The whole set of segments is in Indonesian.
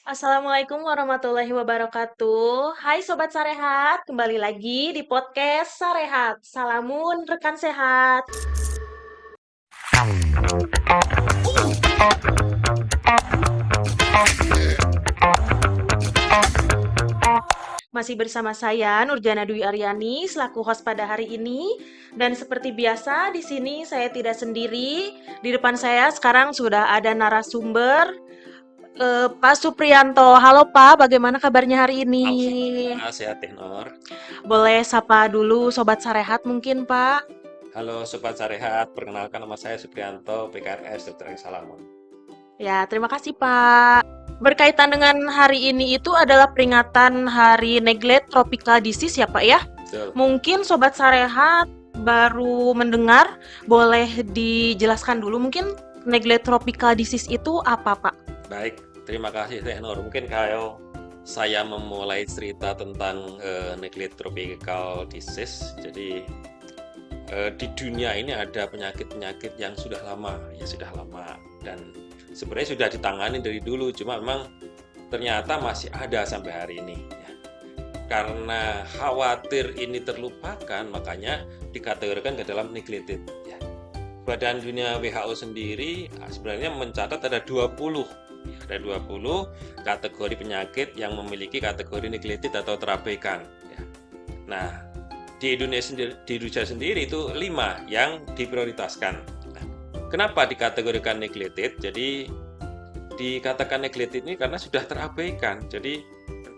Assalamualaikum warahmatullahi wabarakatuh. Hai Sobat Sarehat, kembali lagi di podcast Sarehat. Salamun rekan sehat. Masih bersama saya Nurjana Dwi Aryani selaku host pada hari ini. Dan seperti biasa di sini saya tidak sendiri. Di depan saya sekarang sudah ada narasumber Pak Supriyanto. Halo Pak, bagaimana kabarnya hari ini? Alhamdulillah sehat Teh Nur. Boleh sapa dulu Sobat Sarehat mungkin Pak? Halo Sobat Sarehat, perkenalkan nama saya Supriyanto, PKRS Dr. Salamun. Ya, terima kasih Pak. Berkaitan dengan hari ini itu adalah peringatan Hari Neglect Tropical Disease ya Pak ya. Betul. Mungkin Sobat Sarehat baru mendengar, boleh dijelaskan dulu mungkin Neglect Tropical Disease itu apa Pak? Baik, terima kasih Teh Nur. Mungkin kalau saya memulai cerita tentang Neglect Tropical Disease, jadi di dunia ini ada penyakit-penyakit yang sudah lama dan sebenarnya sudah ditangani dari dulu, cuma memang ternyata masih ada sampai hari ini. Ya. Karena khawatir ini terlupakan, makanya dikategorikan ke dalam neglected. Ya. Badan Dunia WHO sendiri sebenarnya mencatat ada 20 kategori penyakit yang memiliki kategori neglected atau terabaikan. Ya. Nah, di Indonesia sendiri itu 5 yang diprioritaskan. Nah, kenapa dikategorikan neglected? Jadi dikatakan neglected ini karena sudah terabaikan. Jadi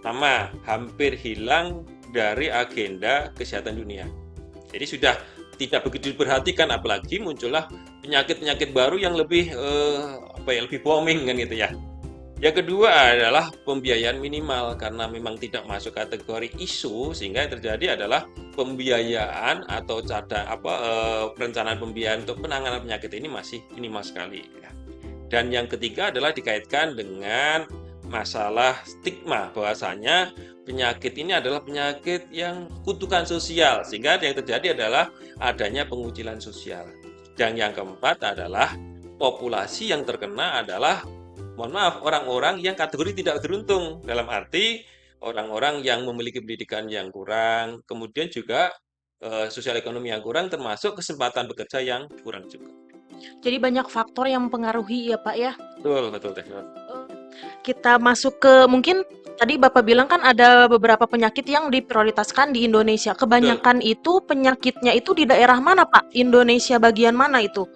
pertama, hampir hilang dari agenda kesehatan dunia. Jadi sudah tidak begitu diperhatikan, apalagi muncullah penyakit-penyakit baru yang lebih lebih booming kan gitu ya. Yang kedua adalah pembiayaan minimal karena memang tidak masuk kategori isu, sehingga yang terjadi adalah pembiayaan atau perencanaan pembiayaan untuk penanganan penyakit ini masih minimal sekali. Ya. Dan yang ketiga adalah dikaitkan dengan masalah stigma, bahwasanya penyakit ini adalah penyakit yang kutukan sosial, sehingga yang terjadi adalah adanya pengucilan sosial. Dan yang keempat adalah populasi yang terkena adalah, mohon maaf, orang-orang yang kategori tidak beruntung, dalam arti orang-orang yang memiliki pendidikan yang kurang, kemudian juga sosial ekonomi yang kurang, termasuk kesempatan bekerja yang kurang juga. Jadi banyak faktor yang mempengaruhi ya Pak ya. Betul, betul, Teh. Kita masuk ke mungkin tadi Bapak bilang kan ada beberapa penyakit yang diprioritaskan di Indonesia. Betul. Kebanyakan itu penyakitnya itu di daerah mana Pak? Indonesia bagian mana itu?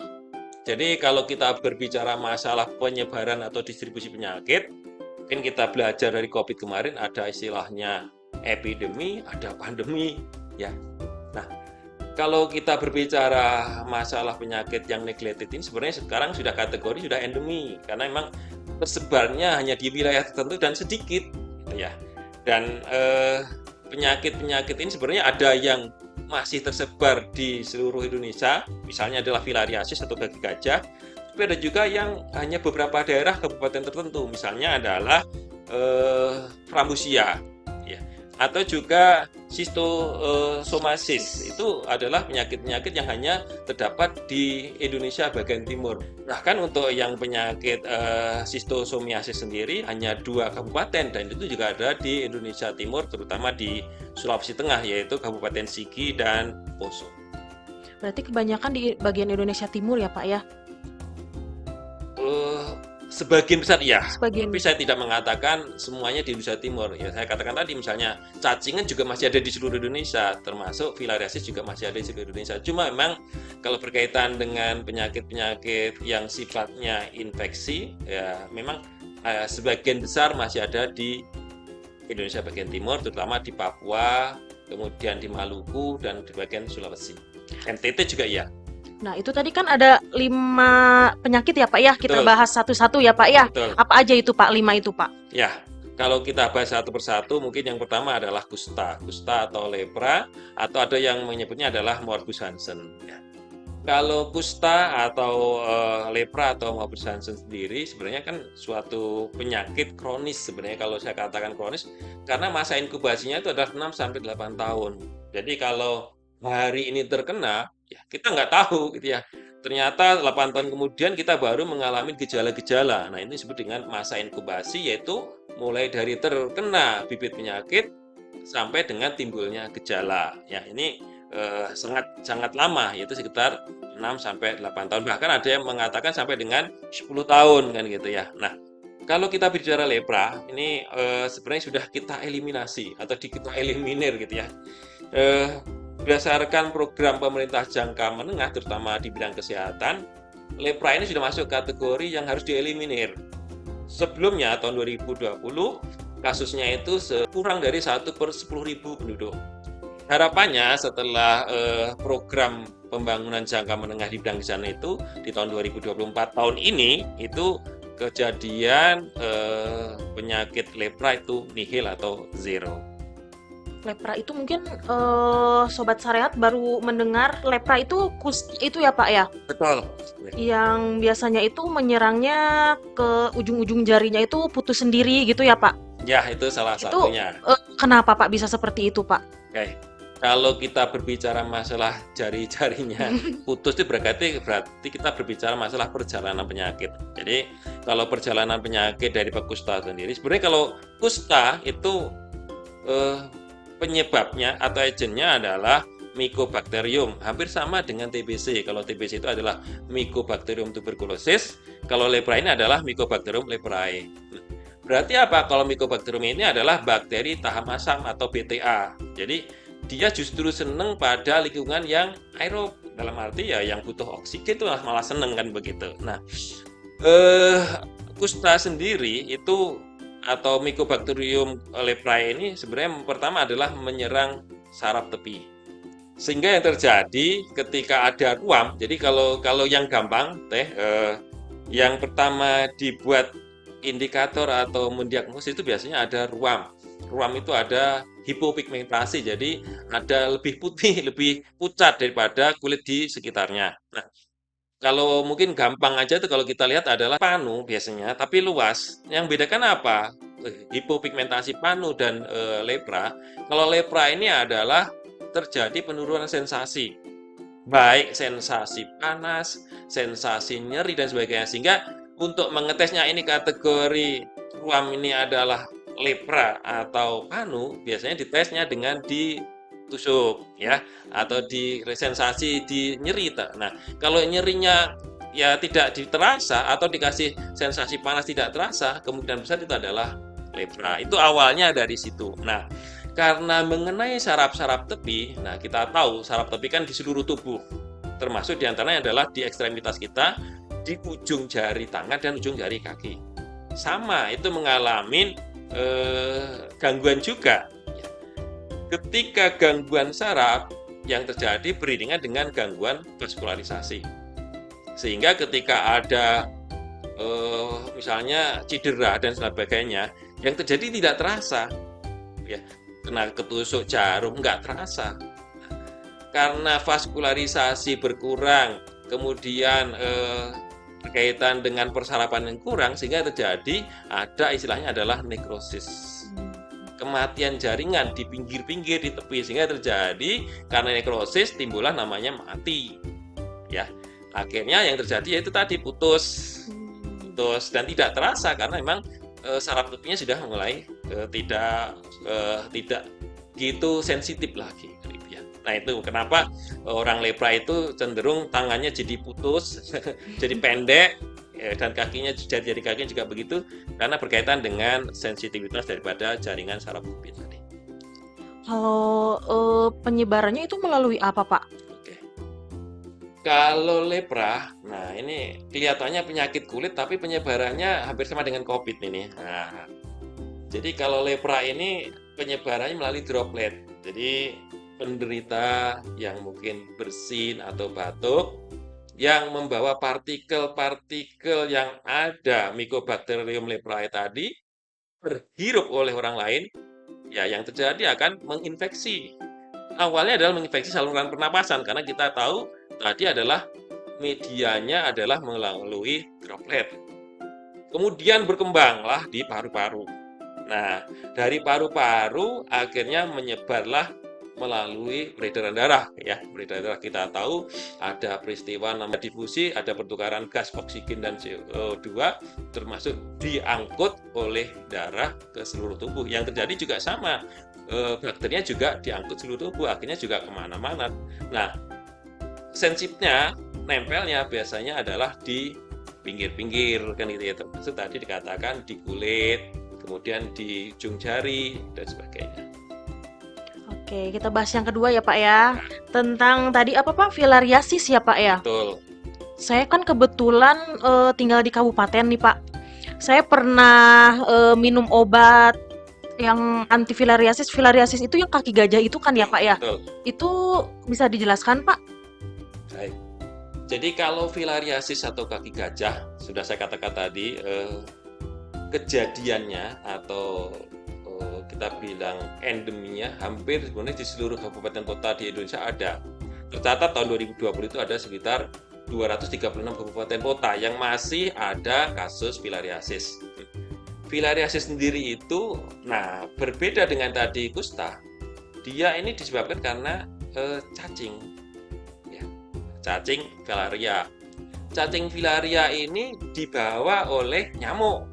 Jadi kalau kita berbicara masalah penyebaran atau distribusi penyakit, mungkin kita belajar dari COVID kemarin, ada istilahnya epidemi, ada pandemi, ya. Nah, kalau kita berbicara masalah penyakit yang neglected ini sebenarnya sekarang sudah kategori sudah endemi, karena memang tersebarnya hanya di wilayah tertentu dan sedikit, gitu ya. Dan penyakit-penyakit ini sebenarnya ada yang masih tersebar di seluruh Indonesia, misalnya adalah filariasis atau kaki gajah, tapi ada juga yang hanya beberapa daerah kabupaten tertentu, misalnya adalah Frambusia, ya. Atau juga Schistosomiasis, itu adalah penyakit-penyakit yang hanya terdapat di Indonesia bagian timur. Bahkan untuk yang penyakit Schistosomiasis sendiri hanya 2 kabupaten, dan itu juga ada di Indonesia Timur, terutama di Sulawesi Tengah, yaitu Kabupaten Sigi dan Poso. Berarti kebanyakan di bagian Indonesia Timur ya Pak ya? Sebagian besar iya, Sebagian. tapi saya tidak mengatakan semuanya di Indonesia Timur. Ya, saya katakan tadi misalnya cacingan juga masih ada di seluruh Indonesia, termasuk filariasis juga masih ada di seluruh Indonesia. Cuma memang kalau berkaitan dengan penyakit-penyakit yang sifatnya infeksi, ya memang sebagian besar masih ada di Indonesia bagian timur, terutama di Papua, kemudian di Maluku, dan di bagian Sulawesi. NTT juga iya. Nah, itu tadi kan ada 5 penyakit ya Pak ya, kita Betul. bahas satu-satu ya Pak ya. Betul. Apa aja itu Pak, 5 itu Pak? Ya, kalau kita bahas satu persatu, mungkin yang pertama adalah kusta atau lepra, atau ada yang menyebutnya adalah morbus Hansen. Ya. Kalau kusta atau lepra atau morbus Hansen sendiri sebenarnya kan suatu penyakit kronis sebenarnya, kalau saya katakan kronis, karena masa inkubasinya itu adalah 6 sampai 8 tahun. Jadi kalau hari ini terkena, ya kita nggak tahu gitu ya. ternyata 8 tahun kemudian kita baru mengalami gejala-gejala. Nah, ini disebut dengan masa inkubasi, yaitu mulai dari terkena bibit penyakit sampai dengan timbulnya gejala. Ya, ini sangat lama, yaitu sekitar 6 sampai 8 tahun. Bahkan ada yang mengatakan sampai dengan 10 tahun kan gitu ya. Nah, kalau kita bicara lepra, ini sebenarnya sudah kita eliminasi atau kita eliminir gitu ya. Berdasarkan program pemerintah jangka menengah, terutama di bidang kesehatan, lepra ini sudah masuk kategori yang harus dieliminir. Sebelumnya, tahun 2020, kasusnya itu kurang dari 1/10.000 penduduk. Harapannya setelah program pembangunan jangka menengah di bidang kesehatan itu, di tahun 2024 tahun ini, itu kejadian penyakit lepra itu nihil atau zero. Lepra itu mungkin Sobat Syariat baru mendengar lepra itu itu ya Pak ya? Betul. Yang biasanya itu menyerangnya ke ujung-ujung jarinya itu putus sendiri gitu ya Pak? Ya, itu salah Itu satunya. kenapa Pak bisa seperti itu Pak? Oke. Kalau kita berbicara masalah jari-jarinya putus itu berarti kita berbicara masalah perjalanan penyakit. Jadi kalau perjalanan penyakit dari kusta sendiri, sebenarnya kalau kusta itu penyebabnya atau agennya adalah Mycobacterium, hampir sama dengan TBC. Kalau TBC itu adalah Mycobacterium tuberculosis, kalau lepra ini adalah Mycobacterium leprae. Berarti apa? Kalau Mycobacterium ini adalah bakteri tahap asam atau BTA. Jadi dia justru senang pada lingkungan yang aerob, dalam arti ya yang butuh oksigen itu malah seneng kan begitu. Nah, kusta sendiri itu atau Mycobacterium leprae ini sebenarnya pertama adalah menyerang saraf tepi. Sehingga yang terjadi ketika ada ruam, jadi kalau yang gampang yang pertama dibuat indikator atau mendiagnosis itu biasanya ada ruam. Ruam itu ada hipopigmentasi, jadi ada lebih putih, lebih pucat daripada kulit di sekitarnya. Nah, kalau mungkin gampang aja itu kalau kita lihat adalah panu biasanya, tapi luas. Yang bedakan apa? Hipopigmentasi panu dan lepra. Kalau lepra ini adalah terjadi penurunan sensasi, baik sensasi panas, sensasi nyeri dan sebagainya. Sehingga untuk mengetesnya ini kategori ruam ini adalah lepra atau panu, biasanya ditesnya dengan ditusuk ya, atau di sensasi di nyeri. Nah, kalau nyerinya ya tidak terasa atau dikasih sensasi panas tidak terasa, kemungkinan besar itu adalah lepra. Itu awalnya dari situ. Nah, karena mengenai saraf-saraf tepi, nah kita tahu saraf tepi kan di seluruh tubuh, termasuk diantaranya adalah di ekstremitas kita, di ujung jari tangan dan ujung jari kaki. Sama, itu mengalami gangguan juga. Ketika gangguan saraf yang terjadi beriringan dengan gangguan vaskularisasi, sehingga ketika ada misalnya cedera dan sebagainya, yang terjadi tidak terasa, ya kena ketusuk jarum nggak terasa, karena vaskularisasi berkurang, kemudian berkaitan dengan persarapan yang kurang, sehingga terjadi ada istilahnya adalah nekrosis, kematian jaringan di pinggir-pinggir di tepi, sehingga terjadi karena nekrosis timbullah namanya mati, ya akhirnya yang terjadi yaitu tadi putus dan tidak terasa karena memang saraf tepinya sudah mulai tidak gitu sensitif lagi. Nah, itu kenapa orang lepra itu cenderung tangannya jadi putus, jadi pendek, dan kakinya jari kakinya juga begitu karena berkaitan dengan sensitivitas daripada jaringan saraf tepi tadi. Kalau penyebarannya itu melalui apa, Pak? Kalau lepra, nah ini kelihatannya penyakit kulit tapi penyebarannya hampir sama dengan COVID ini. Nah, jadi kalau lepra ini penyebarannya melalui droplet. Jadi penderita yang mungkin bersin atau batuk yang membawa partikel-partikel yang ada Mycobacterium leprae tadi berhirup oleh orang lain, ya yang terjadi akan menginfeksi. Awalnya adalah menginfeksi saluran pernapasan karena kita tahu tadi adalah medianya adalah melalui droplet. Kemudian berkembanglah di paru-paru. Nah, dari paru-paru akhirnya menyebarlah melalui peredaran darah ya. Peredaran darah kita tahu ada peristiwa namanya difusi, ada pertukaran gas oksigen dan CO2 termasuk diangkut oleh darah ke seluruh tubuh. Yang terjadi juga sama, bakterinya juga diangkut seluruh tubuh, akhirnya juga kemana-mana. Nah, sensipnya, nempelnya biasanya adalah di pinggir-pinggir kan gitu ya, termasuk tadi dikatakan di kulit, kemudian di ujung jari dan sebagainya. Oke, kita bahas yang kedua ya Pak ya. Tentang tadi apa Pak? Filariasis ya Pak ya. Betul. Saya kan kebetulan tinggal di kabupaten nih Pak. Saya pernah minum obat yang anti filariasis. Filariasis itu yang kaki gajah itu kan ya Pak ya? Betul. Itu bisa dijelaskan Pak? Baik. Jadi kalau filariasis atau kaki gajah, sudah saya katakan tadi, kejadiannya atau kita bilang endeminya hampir sebenarnya di seluruh kabupaten kota di Indonesia ada. Tercatat tahun 2020 itu ada sekitar 236 kabupaten kota yang masih ada kasus filariasis. Filariasis sendiri itu, nah berbeda dengan tadi kusta, dia ini disebabkan karena cacing. Cacing filaria. Cacing filaria ini dibawa oleh nyamuk.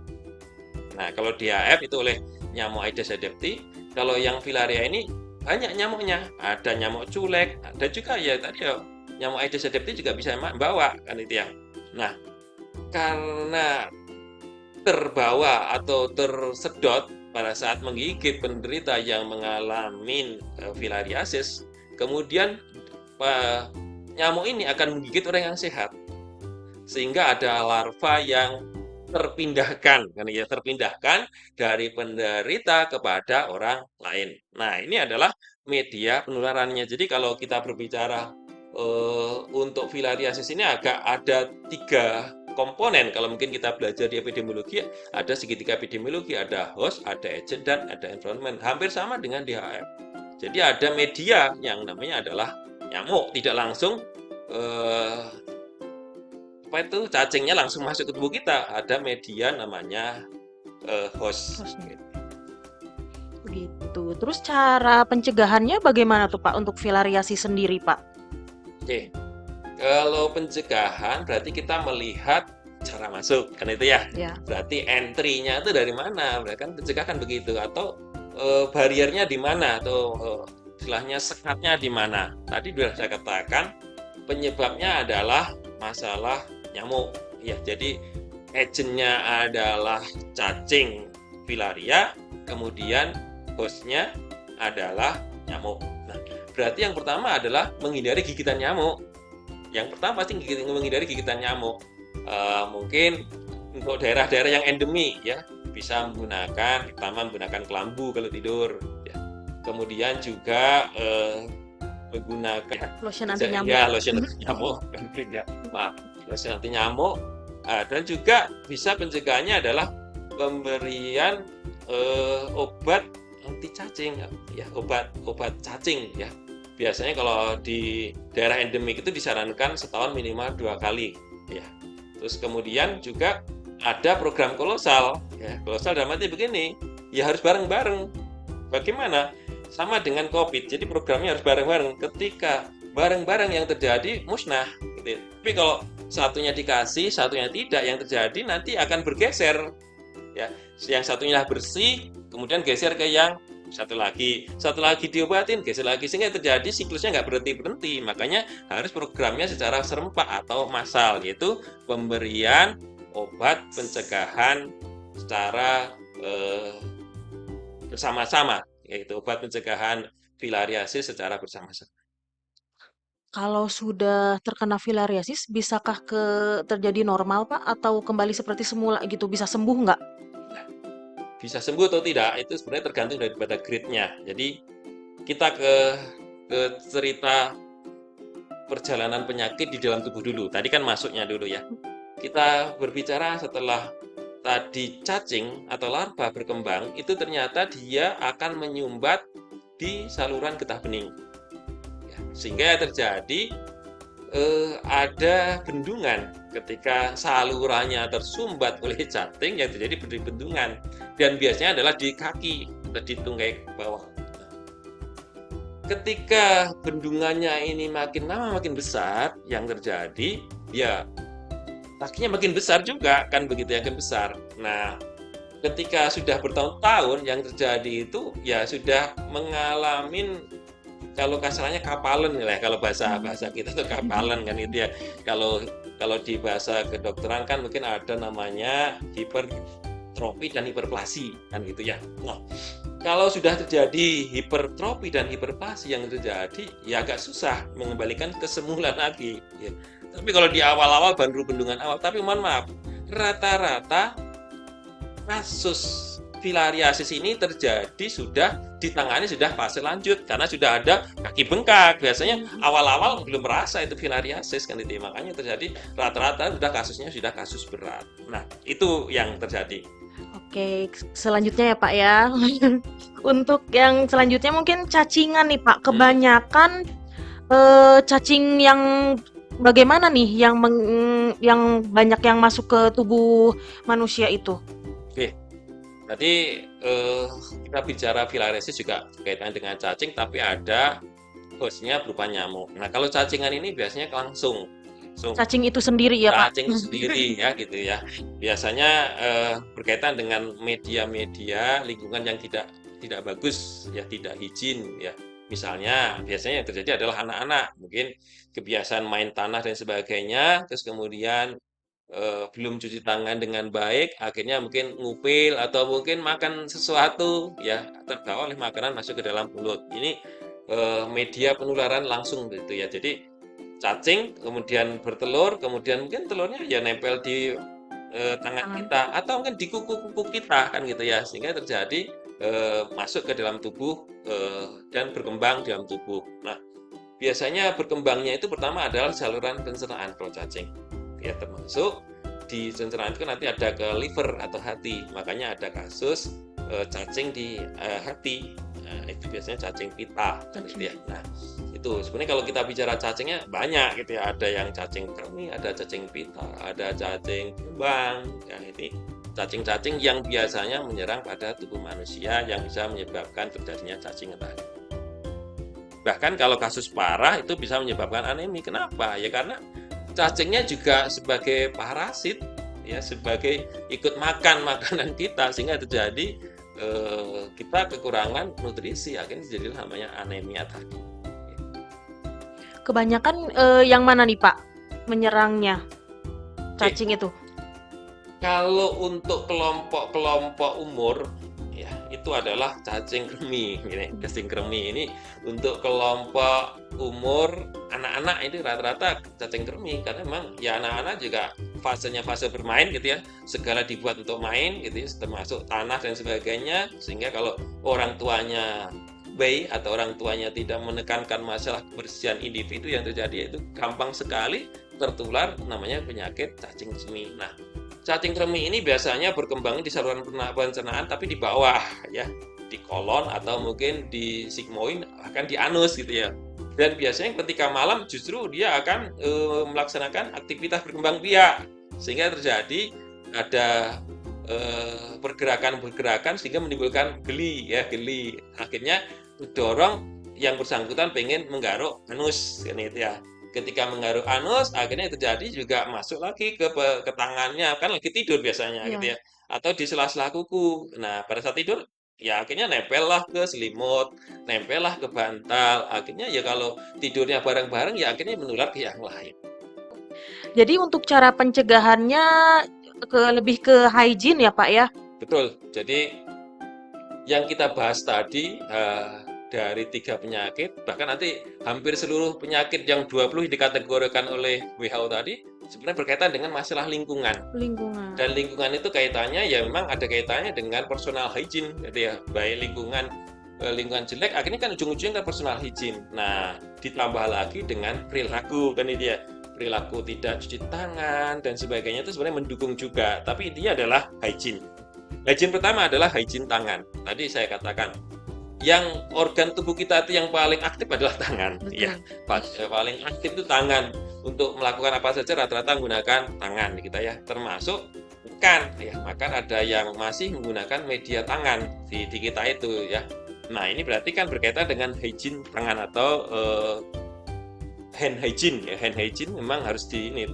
Nah, kalau DAF itu oleh nyamuk Aedes aegypti, kalau yang filaria ini banyak nyamuknya. Ada nyamuk culek, ada juga ya tadi ya nyamuk Aedes aegypti juga bisa membawa kan itu ya. Nah, karena terbawa atau tersedot pada saat menggigit penderita yang mengalami filariasis, kemudian nyamuk ini akan menggigit orang yang sehat, sehingga ada larva yang terpindahkan dari penderita kepada orang lain. Nah, ini adalah media penularannya. Jadi kalau kita berbicara untuk filariasis ini agak ada 3 komponen. Kalau mungkin kita belajar di epidemiologi, ada segitiga epidemiologi, ada host, ada agent, dan ada environment. Hampir sama dengan DHF. Jadi ada media yang namanya adalah nyamuk, tidak langsung cacingnya langsung masuk ke tubuh kita, ada media namanya host. Begitu. Terus cara pencegahannya bagaimana tuh Pak untuk filariasis sendiri Pak? Oke, kalau pencegahan berarti kita melihat cara masuk kan itu ya. Berarti entry-nya itu dari mana? Berarti kan pencegahan begitu, atau bariernya di mana, atau istilahnya sekatnya di mana. Tadi sudah saya katakan penyebabnya adalah masalah nyamuk ya. Jadi agentnya adalah cacing filaria, kemudian hostnya adalah nyamuk. Nah, berarti yang pertama adalah menghindari gigitan nyamuk. Yang pertama pasti menghindari gigitan nyamuk. Mungkin untuk daerah-daerah yang endemi ya, bisa menggunakan kelambu kalau tidur ya. Kemudian juga menggunakan lotion anti nyamuk. Ya, lotion anti nyamuk. Lotion anti nyamuk. Dan juga bisa pencegahannya adalah pemberian obat anti cacing ya, obat cacing ya. Biasanya kalau di daerah endemik itu disarankan setahun minimal 2 kali ya. Terus kemudian juga ada program kolosal ya. Kolosal dalam arti begini, ya harus bareng-bareng. Bagaimana? Sama dengan COVID, jadi programnya harus bareng-bareng. Ketika bareng-bareng yang terjadi musnah gitu. Tapi kalau satunya dikasih, satunya tidak, yang terjadi nanti akan bergeser ya. Yang satunya bersih, kemudian geser ke yang satu lagi diobatin, geser lagi, sehingga terjadi siklusnya nggak berhenti. Makanya harus programnya secara serempak atau massal, yaitu pemberian obat pencegahan secara bersama-sama, yaitu obat pencegahan filariasis secara bersama-sama. Kalau sudah terkena filariasis, bisakah terjadi normal Pak, atau kembali seperti semula gitu, bisa sembuh nggak? Bisa sembuh atau tidak, itu sebenarnya tergantung daripada grade-nya. Jadi kita ke cerita perjalanan penyakit di dalam tubuh dulu. Tadi kan masuknya dulu ya. Kita berbicara setelah tadi cacing atau larva berkembang, itu ternyata dia akan menyumbat di saluran getah bening. Ya, sehingga terjadi ada bendungan. Ketika salurannya tersumbat oleh cacing, yang terjadi bendungan, dan biasanya adalah di kaki atau di tungkai bawah. ketika bendungannya ini makin lama makin besar, yang terjadi ya lakinya makin besar juga kan begitu ya, makin besar. Nah, ketika sudah bertahun-tahun yang terjadi itu ya sudah mengalami kalau kasarnya kapalan ya kalau bahasa kita tuh kapalan kan itu ya. Kalau kalau di bahasa kedokteran kan mungkin ada namanya hipertrofi dan hiperplasi kan gitu ya. Nah, kalau sudah terjadi hipertrofi dan hiperplasi yang terjadi ya agak susah mengembalikan ke semula lagi ya. Tapi kalau di awal-awal baru bendungan awal, tapi mohon maaf, rata-rata kasus filariasis ini terjadi sudah ditangani sudah fase lanjut karena sudah ada kaki bengkak. Biasanya awal-awal belum merasa itu filariasis kan itu. Makanya terjadi rata-rata sudah kasusnya sudah kasus berat. Nah, itu yang terjadi. Oke, selanjutnya ya Pak ya. Untuk yang selanjutnya mungkin cacingan nih Pak. Kebanyakan cacing yang bagaimana nih yang banyak yang masuk ke tubuh manusia itu? Oke. Berarti kita bicara filariasis juga berkaitan dengan cacing, tapi ada hostnya berupa nyamuk. Nah, kalau cacingan ini biasanya langsung Cacing itu sendiri ya Pak? cacing sendiri ya gitu ya. Biasanya berkaitan dengan media-media lingkungan yang tidak bagus ya, tidak hijin ya. Misalnya biasanya yang terjadi adalah anak-anak mungkin kebiasaan main tanah dan sebagainya, terus kemudian belum cuci tangan dengan baik, akhirnya mungkin ngupil atau mungkin makan sesuatu ya terbawa oleh makanan masuk ke dalam mulut. Ini media penularan langsung gitu ya. Jadi cacing kemudian bertelur, kemudian mungkin telurnya ya nempel di tangan kita atau mungkin di kuku-kuku kita kan gitu ya, sehingga terjadi masuk ke dalam tubuh dan berkembang di dalam tubuh. Nah, biasanya berkembangnya itu pertama adalah saluran pencernaan kalau cacing. Ya termasuk di pencernaan itu nanti ada ke liver atau hati. Makanya ada kasus cacing di hati. Nah, itu biasanya cacing pita kan gitu ya. Nah, itu sebenarnya kalau kita bicara cacingnya banyak gitu ya. Ada yang cacing kremi, ada cacing pita, ada cacing kembang. Ya, ini cacing-cacing yang biasanya menyerang pada tubuh manusia yang bisa menyebabkan terjadinya cacing tadi. Bahkan kalau kasus parah itu bisa menyebabkan anemi. Kenapa? Ya karena cacingnya juga sebagai parasit ya, sebagai ikut makan makanan kita sehingga terjadi kita kekurangan nutrisi, akhirnya jadi namanya anemia tadi. Kebanyakan yang mana nih Pak menyerangnya cacing itu? Kalau untuk kelompok-kelompok umur ya itu adalah cacing kremi. Cacing kremi ini untuk kelompok umur anak-anak ini rata-rata cacing kremi karena memang ya anak-anak juga fasenya fase bermain gitu ya, segala dibuat untuk main gitu ya, termasuk tanah dan sebagainya, sehingga kalau orang tuanya baik atau orang tuanya tidak menekankan masalah kebersihan individu yang terjadi, itu gampang sekali tertular namanya penyakit cacing kremi. Nah, cacing kremi ini biasanya berkembang di saluran pencernaan tapi di bawah ya, di kolon atau mungkin di sigmoid bahkan di anus gitu ya. Dan biasanya ketika malam justru dia akan melaksanakan aktivitas berkembang biak sehingga terjadi ada pergerakan-pergerakan sehingga menimbulkan geli ya, geli. Akhirnya mendorong yang bersangkutan pengen menggaruk anus kan itu ya. Ketika menggaruk anus akhirnya terjadi juga masuk lagi ke tangannya, kan lagi tidur biasanya gitu ya, atau di sela-sela kuku. Nah, pada saat tidur ya akhirnya nempel lah ke selimut, nempel lah ke bantal. Akhirnya ya kalau tidurnya bareng-bareng ya akhirnya menular ke yang lain. Jadi untuk cara pencegahannya lebih ke hygiene ya Pak ya? Betul. Jadi yang kita bahas tadi dari 3 penyakit, bahkan nanti hampir seluruh penyakit yang 20 dikategorikan oleh WHO tadi sebenarnya berkaitan dengan masalah lingkungan. Dan lingkungan itu kaitannya ya memang ada kaitannya dengan personal hygiene gitu ya. Baik lingkungan jelek akhirnya kan ujung-ujungnya kan personal hygiene. Nah, ditambah lagi dengan perilaku kan itu ya. Perilaku tidak cuci tangan dan sebagainya itu sebenarnya mendukung juga, tapi intinya adalah hygiene. Hygiene pertama adalah hygiene tangan. Tadi saya katakan yang organ tubuh kita itu yang paling aktif adalah tangan. Ya, paling aktif itu tangan. Untuk melakukan apa saja rata-rata menggunakan tangan kita ya, termasuk makan ya. Makan ada yang masih menggunakan media tangan di kita itu ya. Nah, ini berarti kan berkaitan dengan hygiene tangan atau hand hygiene ya. Hand hygiene memang harus di ini.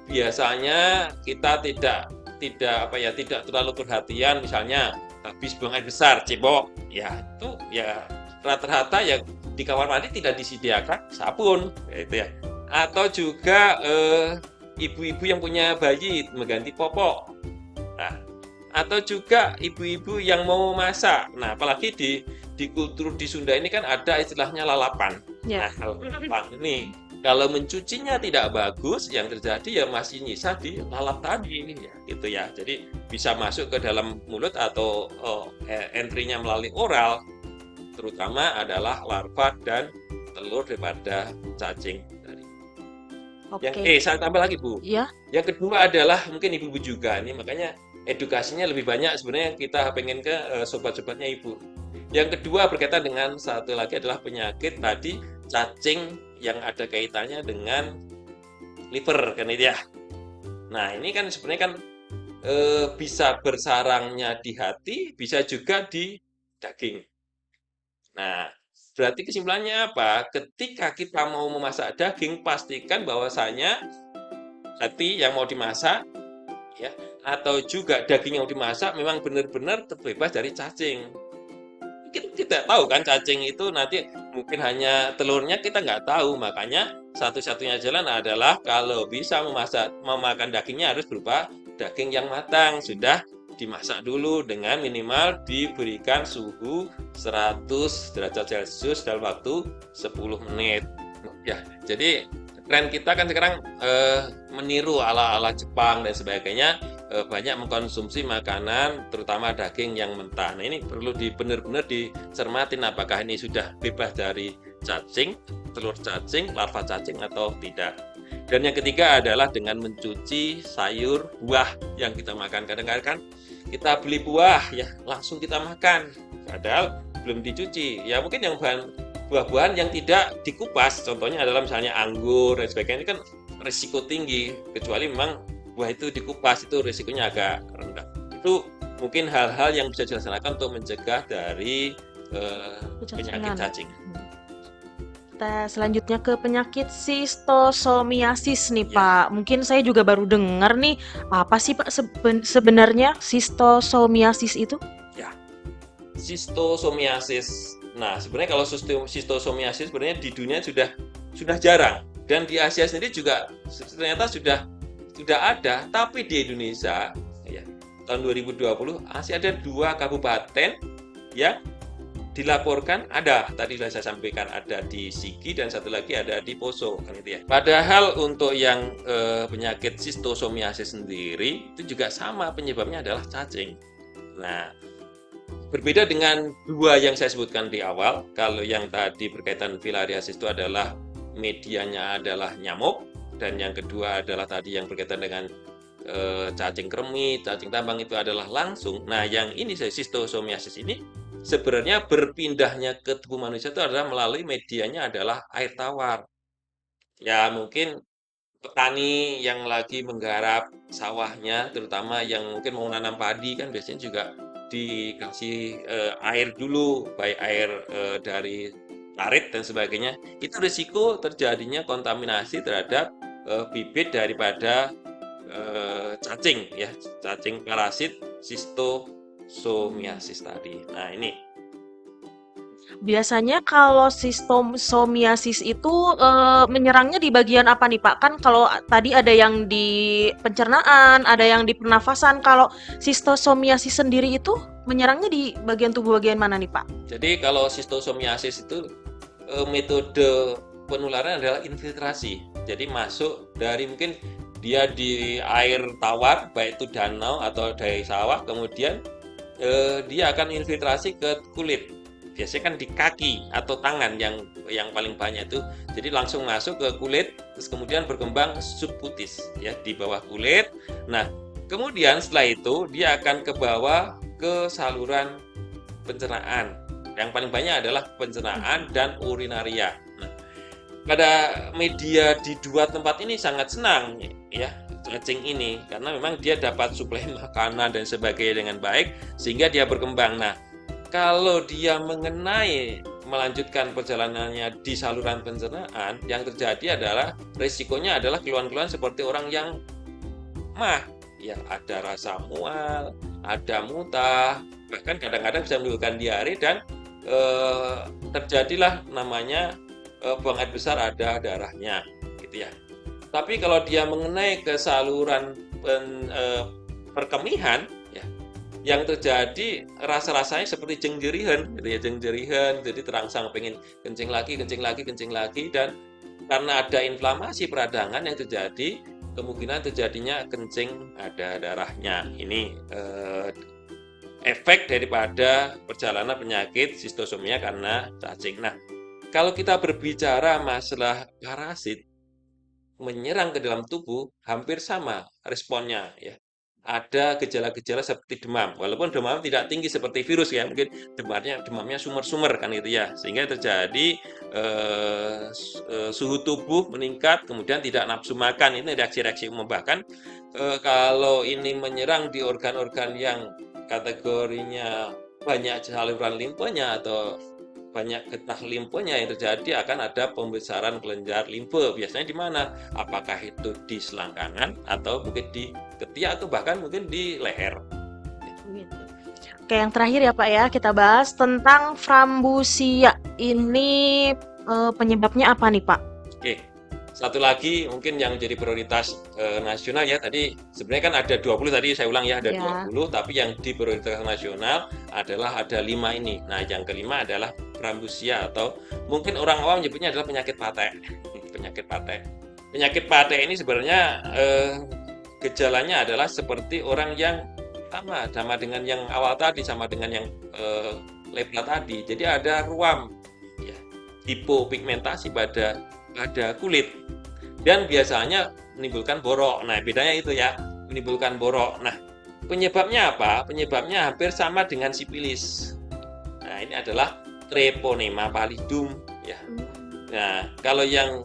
Biasanya kita tidak terlalu perhatian, misalnya habis buang air besar, cebok, ya itu ya rata-rata ya di kamar mandi tidak disediakan sabun, ya itu ya. Atau juga ibu-ibu yang punya bayi mengganti popok. Nah, atau juga ibu-ibu yang mau masak. Nah, apalagi di kultur di Sunda ini kan ada istilahnya lalapan. Ya. Nah, lalapan ini kalau mencucinya tidak bagus, yang terjadi ya masih nyisa di lalap tadi ini ya, gitu ya. Jadi bisa masuk ke dalam mulut atau entry-nya melalui oral, terutama adalah larva dan telur daripada cacing tadi. Oke. Saya tambah lagi Bu. Ya. Yang kedua adalah mungkin ibu-ibu juga ini, makanya edukasinya lebih banyak sebenarnya kita pengen ke sobat-sobatnya ibu. Yang kedua berkaitan dengan satu lagi adalah penyakit tadi cacing yang ada kaitannya dengan liver kan itu ya. Nah, ini kan sebenarnya kan bisa bersarangnya di hati, bisa juga di daging. Nah, berarti kesimpulannya apa? Ketika kita mau memasak daging, pastikan bahwasanya hati yang mau dimasak ya, atau juga daging yang dimasak memang benar-benar terbebas dari cacing. Kita tidak tahu kan cacing itu nanti mungkin hanya telurnya kita nggak tahu, makanya satu-satunya jalan adalah kalau bisa memakan dagingnya harus berupa daging yang matang, sudah dimasak dulu dengan minimal diberikan suhu 100 derajat Celcius dalam waktu 10 menit. Ya, jadi tren kita kan sekarang meniru ala-ala Jepang dan sebagainya, banyak mengkonsumsi makanan terutama daging yang mentah. Nah, ini perlu benar-benar dicermatin apakah ini sudah bebas dari cacing, telur cacing, larva cacing atau tidak. Dan yang ketiga adalah dengan mencuci sayur, buah yang kita makan. Kadang-kadang kan kita beli buah ya langsung kita makan, padahal belum dicuci. Ya mungkin yang buah-buahan yang tidak dikupas, contohnya adalah misalnya anggur dan sebagainya, ini kan risiko tinggi, kecuali memang buah itu dikupas, itu risikonya agak rendah. Itu mungkin hal-hal yang bisa dilaksanakan untuk mencegah dari penyakit cacing. Kita selanjutnya ke penyakit sistosomiasis nih Ya. Pak. Mungkin saya juga baru dengar nih, apa sih Pak sebenarnya sistosomiasis itu? Ya, sistosomiasis. Nah, sebenarnya kalau sistosomiasis sebenarnya di dunia sudah jarang, dan di Asia sendiri juga ternyata sudah ada, tapi di Indonesia ya tahun 2020 masih ada 2 kabupaten yang dilaporkan ada, tadi sudah saya sampaikan, ada di Sigi dan satu lagi ada di Poso kan itu ya. Padahal untuk yang penyakit sistosomiasis sendiri itu juga sama, penyebabnya adalah cacing. Nah, berbeda dengan 2 yang saya sebutkan di awal. Kalau yang tadi berkaitan filariasis itu adalah medianya adalah nyamuk, dan yang kedua adalah tadi yang berkaitan dengan cacing kremi, cacing tambang itu adalah langsung. Nah, yang ini sistosomiasis ini sebenarnya berpindahnya ke tubuh manusia itu adalah melalui medianya adalah air tawar. Ya mungkin petani yang lagi menggarap sawahnya, terutama yang mungkin mau nanam padi kan biasanya juga dikasih air dulu, baik air dari parit dan sebagainya. Itu risiko terjadinya kontaminasi terhadap bibit daripada cacing ya, cacing parasit sistosomiasis tadi. Nah, ini Biasanya kalau sistosomiasis itu menyerangnya di bagian apa nih Pak? Kan kalau tadi ada yang di pencernaan, ada yang di pernafasan. Kalau sistosomiasis sendiri itu menyerangnya di bagian tubuh bagian mana nih Pak? jadi kalau sistosomiasis itu metode penularan adalah infiltrasi. Jadi masuk dari mungkin dia di air tawar, baik itu danau atau dari sawah, kemudian dia akan infiltrasi ke kulit. Biasanya kan di kaki atau tangan yang paling banyak itu. Jadi langsung masuk ke kulit, terus kemudian berkembang subkutis ya di bawah kulit. Nah, kemudian setelah itu dia akan ke bawah ke saluran pencernaan. Yang paling banyak adalah pencernaan dan urinaria. Nah, pada media di 2 tempat ini sangat senang ya cacing ini, karena memang dia dapat suplai makanan dan sebagainya dengan baik sehingga dia berkembang. Nah, Kalau dia melanjutkan perjalanannya di saluran pencernaan, yang terjadi adalah resikonya adalah keluhan-keluhan seperti orang yang mah, ya ada rasa mual, ada muntah, bahkan kadang-kadang bisa menimbulkan diare dan terjadilah namanya buang air besar, ada darahnya, gitu ya. Tapi kalau dia mengenai ke saluran perkemihan, ya, yang terjadi rasa-rasanya seperti jengjerihan, gitu ya, jengjerihan, jadi terangsang pengen kencing lagi, kencing lagi, kencing lagi, dan karena ada inflamasi peradangan yang terjadi, kemungkinan terjadinya kencing ada darahnya. Ini efek daripada perjalanan penyakit schistosomia karena cacing. Nah, kalau kita berbicara masalah parasit menyerang ke dalam tubuh, hampir sama responnya, ya. Ada gejala-gejala seperti demam, walaupun demam tidak tinggi seperti virus, ya, mungkin demamnya sumer-sumer kan gitu ya, sehingga terjadi suhu tubuh meningkat, kemudian tidak nafsu makan. Ini reaksi-reaksi umum. Bahkan kalau ini menyerang di organ-organ yang kategorinya banyak saluran limfanya atau banyak getah limfonya, yang terjadi akan ada pembesaran kelenjar limfe. Biasanya di mana? Apakah itu di selangkangan atau mungkin di ketiak atau bahkan mungkin di leher. Gitu. Oke, yang terakhir ya Pak ya, kita bahas tentang frambusia. Ini penyebabnya apa nih Pak? Oke. Satu lagi mungkin yang jadi prioritas nasional, ya, tadi sebenarnya kan ada 20, tadi saya ulang ya, ada Ya. 20, tapi yang di prioritas nasional adalah ada 5 ini. Nah, yang kelima adalah frambusia atau mungkin orang awam menyebutnya adalah penyakit patek. Penyakit patek. Penyakit patek ini sebenarnya gejalanya adalah seperti orang yang sama dengan yang awal tadi, sama dengan yang lepra tadi. Jadi ada ruam, ya, hipopigmentasi pada kulit, dan biasanya menimbulkan borok. Nah, bedanya itu ya, menimbulkan borok. Nah, penyebabnya apa? Penyebabnya hampir sama dengan sipilis. Nah, ini adalah Treponema pallidum, ya. Nah, kalau yang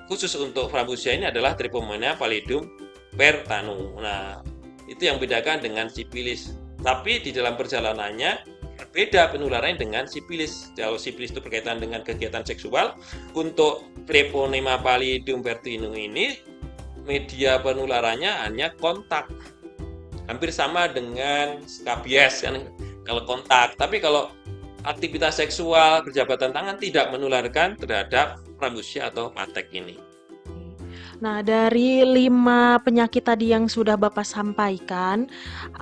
khusus untuk frambusia ini adalah Treponema pallidum pertanu. Nah, itu yang bedakan dengan sipilis. Tapi di dalam perjalanannya berbeda penularannya dengan sipilis. Kalau sipilis itu berkaitan dengan kegiatan seksual, untuk Treponema pallidum pertanu ini media penularannya hanya kontak. Hampir sama dengan skabies kan kalau kontak. Tapi kalau aktivitas seksual, berjabatan tangan tidak menularkan terhadap frambusia atau patek ini. Nah, dari 5 penyakit tadi yang sudah Bapak sampaikan,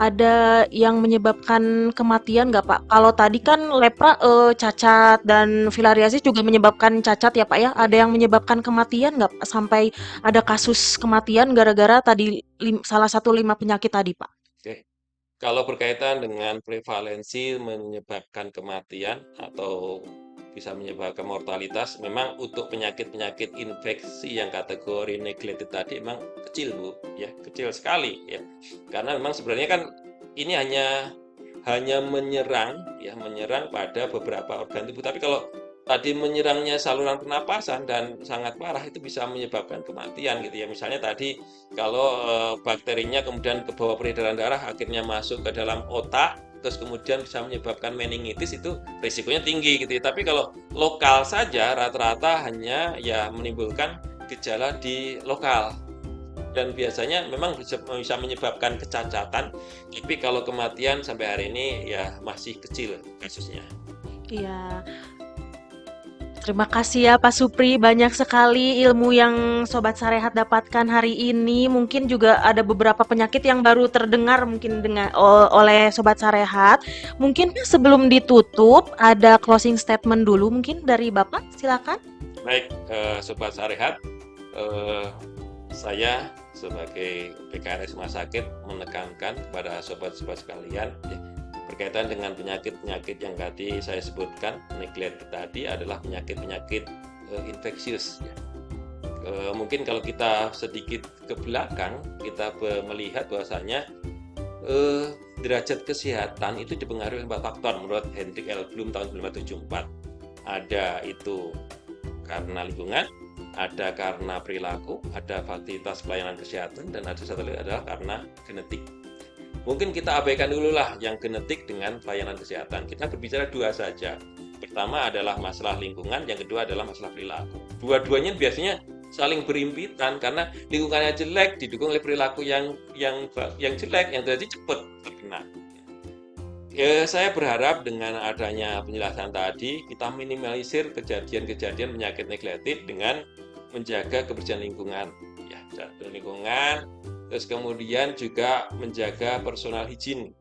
ada yang menyebabkan kematian nggak Pak? Kalau tadi kan lepra cacat dan filariasis juga menyebabkan cacat ya Pak ya. Ada yang menyebabkan kematian nggak Pak? Sampai ada kasus kematian gara-gara tadi salah satu 5 penyakit tadi Pak? Oke. Kalau berkaitan dengan prevalensi menyebabkan kematian atau bisa menyebabkan mortalitas, memang untuk penyakit-penyakit infeksi yang kategori neglected tadi memang kecil, Bu, ya, kecil sekali, ya. Karena memang sebenarnya kan ini hanya menyerang, ya, menyerang pada beberapa organ tubuh. Tapi kalau tadi menyerangnya saluran pernapasan dan sangat parah, itu bisa menyebabkan kematian, gitu ya. Misalnya tadi kalau bakterinya kemudian ke bawah peredaran darah, akhirnya masuk ke dalam otak, terus kemudian bisa menyebabkan meningitis, itu risikonya tinggi, gitu ya. Tapi kalau lokal saja, rata-rata hanya ya menimbulkan gejala di lokal, dan biasanya memang bisa menyebabkan kecacatan. Tapi kalau kematian sampai hari ini ya masih kecil kasusnya. Iya. Terima kasih ya Pak Supri, banyak sekali ilmu yang Sobat Sarehat dapatkan hari ini. Mungkin juga ada beberapa penyakit yang baru terdengar mungkin oleh Sobat Sarehat. Mungkin sebelum ditutup ada closing statement dulu mungkin dari Bapak, silakan. Baik, Sobat Sarehat, saya sebagai PKRS Rumah Sakit menekankan kepada sobat-sobat sekalian, berkaitan dengan penyakit-penyakit yang tadi saya sebutkan, neglected tadi adalah penyakit-penyakit infeksius. Mungkin kalau kita sedikit ke belakang, kita melihat bahwasanya derajat kesehatan itu dipengaruhi oleh 4 faktor menurut Hendrik L. Bloom tahun 1974. Ada itu karena lingkungan, ada karena perilaku, ada fasilitas pelayanan kesehatan, dan ada satu lagi adalah karena genetik. Mungkin kita abaikan dulu lah yang genetik dengan pelayanan kesehatan. Kita berbicara dua saja. Pertama adalah masalah lingkungan, yang kedua adalah masalah perilaku. Dua-duanya biasanya saling berimpitan karena lingkungannya jelek didukung oleh perilaku yang jelek, yang terjadi cepat terkena. Saya berharap dengan adanya penjelasan tadi kita minimalisir kejadian-kejadian penyakit negletit dengan menjaga kebersihan lingkungan, ya, lingkungan. Terus kemudian juga menjaga personal hygiene,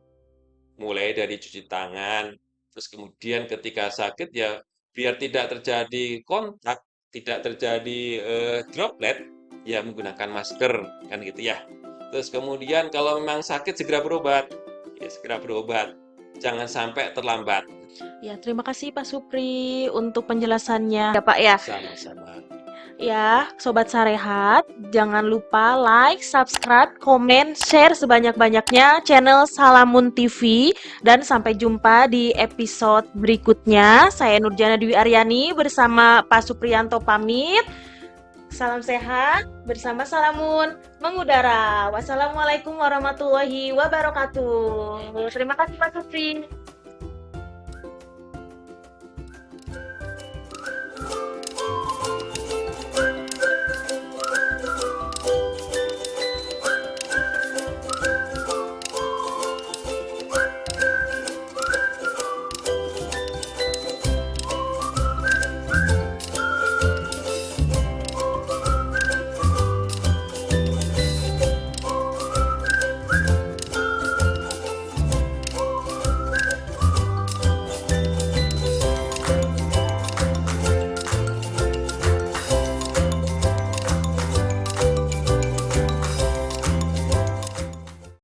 mulai dari cuci tangan, terus kemudian ketika sakit ya biar tidak terjadi kontak, tidak terjadi droplet, ya menggunakan masker, kan gitu ya. Terus kemudian kalau memang sakit segera berobat, ya segera berobat, jangan sampai terlambat. Ya, terima kasih Pak Supri untuk penjelasannya ya Pak ya. Sama-sama. Ya, Sobat Sarehat, jangan lupa like, subscribe, komen, share sebanyak-banyaknya channel Salamun TV. Dan sampai jumpa di episode berikutnya. Saya Nurjana Dwi Aryani bersama Pak Supriyanto pamit. Salam sehat bersama Salamun mengudara. Wassalamualaikum warahmatullahi wabarakatuh. Terima kasih Pak Supri.